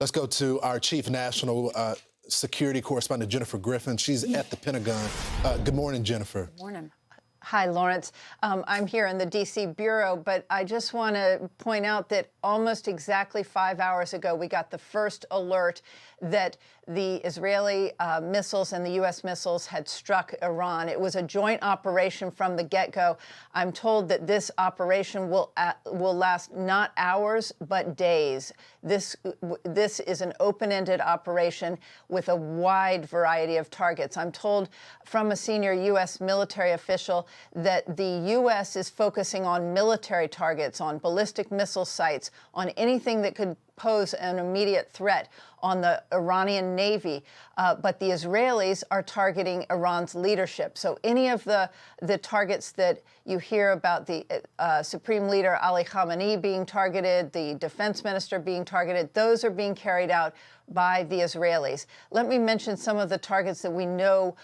Let's go to our chief national security correspondent, Jennifer Griffin. She's at the Pentagon. Good morning, Jennifer. Good morning. Hi, Lawrence. I'm here in the D.C. Bureau, but I just want to point out that almost exactly 5 hours ago, we got the first alert that the Israeli missiles and the U.S. missiles had struck Iran. It was a joint operation from the get-go. I'm told that this operation will last not hours, but days. This is an open-ended operation with a wide variety of targets. I'm told from a senior U.S. military official that the U.S. is focusing on military targets, on ballistic missile sites, on anything that could pose an immediate threat on the Iranian Navy, but the Israelis are targeting Iran's leadership. So any of the targets that you hear about, the Supreme Leader Ali Khamenei being targeted, the defense minister being targeted, those are being carried out by the Israelis. Let me mention some of the targets that we know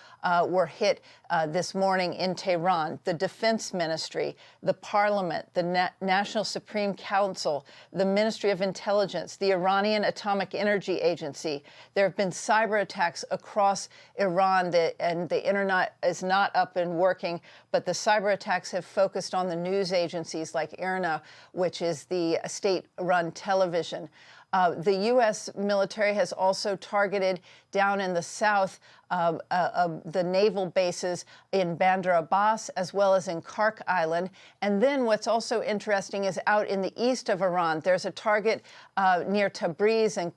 were hit this morning in Tehran: the Defense Ministry, the Parliament, the National Supreme Council, the Ministry of Intelligence, the Iranian Atomic Energy Agency. There have been cyber attacks across Iran, and the internet is not up and working, but the cyber attacks have focused on the news agencies like IRNA, which is the state-run television. The U.S. military has also targeted down in the south the naval bases in Bandar Abbas as well as in Kark Island. And then what's also interesting is out in the east of Iran, there's a target near Tabriz and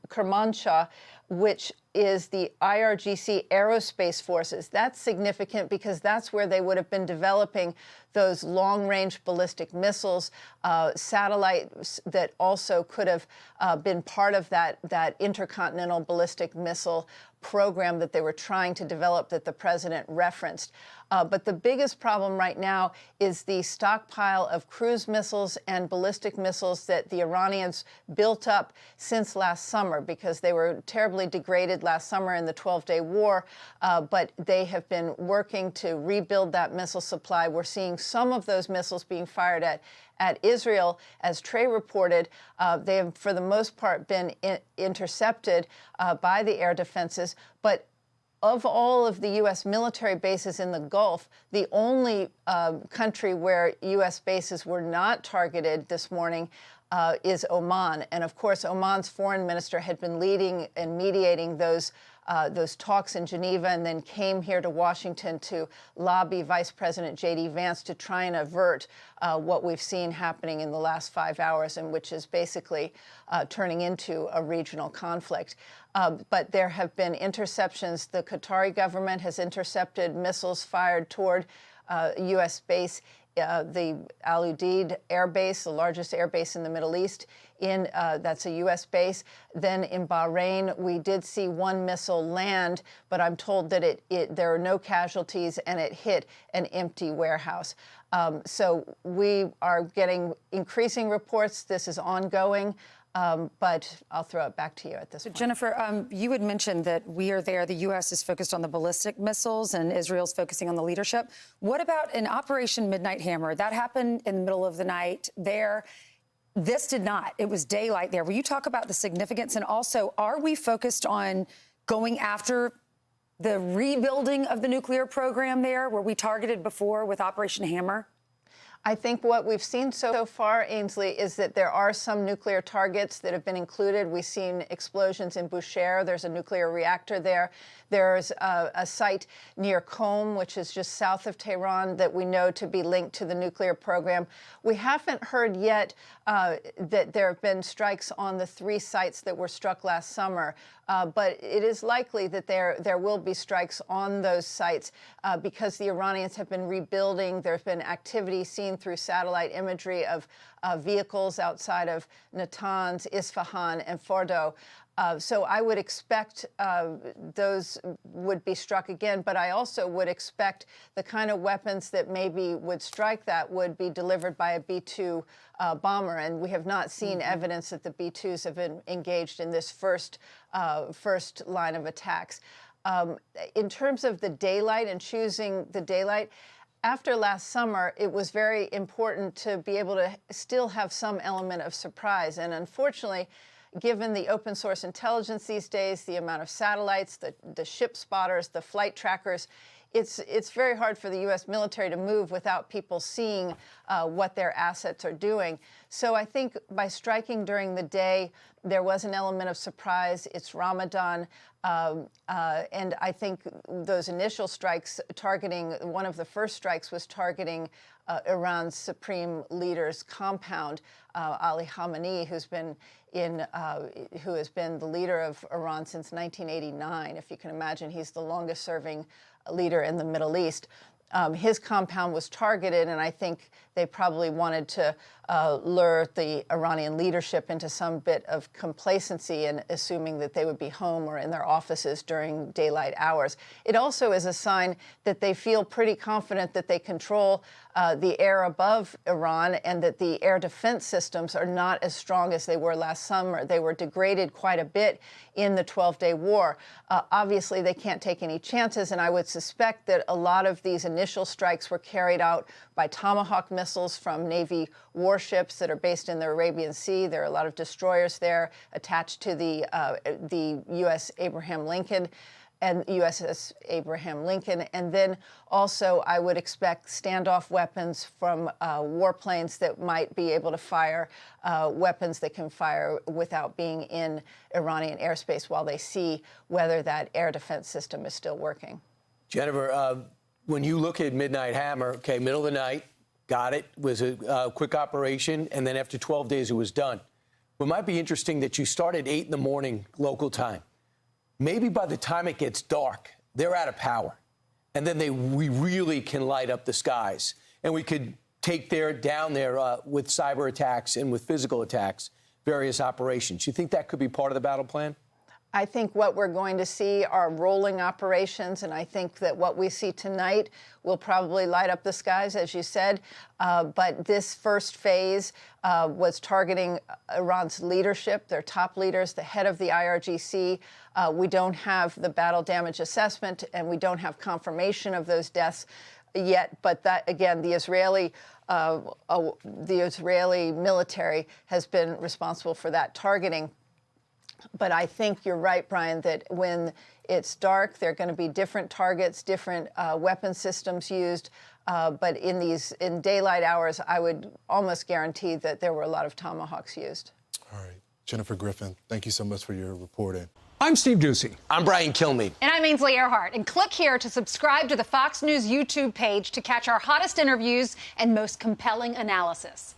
Kermanshah, which is the IRGC aerospace forces. That's significant because that's where they would have been developing those long-range ballistic missiles, satellites that also could have been part of that intercontinental ballistic missile program that they were trying to develop that the president referenced. But the biggest problem right now is the stockpile of cruise missiles and ballistic missiles that the Iranians built up since last summer, because they were terribly degraded last summer in the 12-day war, but they have been working to rebuild that missile supply. We're seeing some of those missiles being fired at Israel. As Trey reported, they have, for the most part, been intercepted by the air defenses. But of all of the U.S. military bases in the Gulf, the only country where U.S. bases were not targeted this morning is Oman. And of course, Oman's foreign minister had been leading and mediating those talks in Geneva, and then came here to Washington to lobby Vice President J.D. Vance to try and avert what we've seen happening in the last 5 hours, and which is basically turning into a regional conflict. But there have been interceptions. The Qatari government has intercepted missiles fired toward U.S. base, the Al Udeid Air Base, the largest air base in the Middle East. That's a U.S. base. Then in Bahrain, we did see one missile land, but I'm told that there are no casualties, and it hit an empty warehouse. So we are getting increasing reports. This is ongoing. But I'll throw it back to you at this point. Jennifer, you had mentioned that we are there. The U.S. is focused on the ballistic missiles, and Israel's focusing on the leadership. What about an Operation Midnight Hammer? That happened in the middle of the night there. This did not. It was daylight there. Will you talk about the significance? And also, are we focused on going after the rebuilding of the nuclear program there, where we targeted before with Operation Hammer? I think what we've seen so far, Ainsley, is that there are some nuclear targets that have been included. We've seen explosions in Bushehr. There's a nuclear reactor there. There's a site near Qom, which is just south of Tehran, that we know to be linked to the nuclear program. We haven't heard yet that there have been strikes on the 3 sites that were struck last summer, but it is likely that there will be strikes on those sites because the Iranians have been rebuilding. There's been activity seen through satellite imagery of vehicles outside of Natanz, Isfahan, and Fordo. So I would expect those would be struck again, but I also would expect the kind of weapons that maybe would strike that would be delivered by a B-2 bomber, and we have not seen evidence that the B-2s have been engaged in this first line of attacks. In terms of the daylight and choosing the daylight, after last summer, it was very important to be able to still have some element of surprise. And unfortunately, given the open source intelligence these days, the amount of satellites, the ship spotters, the flight trackers, it's very hard for the U.S. military to move without people seeing what their assets are doing. So I think by striking during the day, there was an element of surprise. It's Ramadan. And I think those initial strikes targeting, one of the first strikes was targeting Iran's supreme leader's compound, Ali Khamenei, who has been the leader of Iran since 1989. If you can imagine, he's the longest serving leader in the Middle East. His compound was targeted, and I think they probably wanted to lure the Iranian leadership into some bit of complacency and assuming that they would be home or in their offices during daylight hours. It also is a sign that they feel pretty confident that they control the air above Iran and that the air defense systems are not as strong as they were last summer. They were degraded quite a bit in the 12-day war. Obviously, they can't take any chances, and I would suspect that a lot of these initial strikes were carried out by Tomahawk missiles from Navy warships that are based in the Arabian Sea. There are a lot of destroyers there attached to the USS Abraham Lincoln and USS Abraham Lincoln. And then also I would expect standoff weapons from warplanes that might be able to fire weapons that can fire without being in Iranian airspace while they see whether that air defense system is still working. Jennifer, when you look at Midnight Hammer, okay, middle of the night, got it, was a quick operation, and then after 12 days it was done. It might be interesting that you start at 8 in the morning local time. Maybe by the time it gets dark, they're out of power. And then we really can light up the skies. And we could take down there with cyber attacks and with physical attacks, various operations. You think that could be part of the battle plan? I think what we're going to see are rolling operations, and I think that what we see tonight will probably light up the skies, as you said. But this first phase was targeting Iran's leadership, their top leaders, the head of the IRGC. We don't have the battle damage assessment, and we don't have confirmation of those deaths yet. But that, again, the Israeli military has been responsible for that targeting. But I think you're right, Brian, that when it's dark, there are going to be different targets, different weapon systems used. But in daylight hours, I would almost guarantee that there were a lot of Tomahawks used. All right. Jennifer Griffin, thank you so much for your reporting. I'm Steve Ducey. I'm Brian Kilmeade. And I'm Ainsley Earhart. And click here to subscribe to the Fox News YouTube page to catch our hottest interviews and most compelling analysis.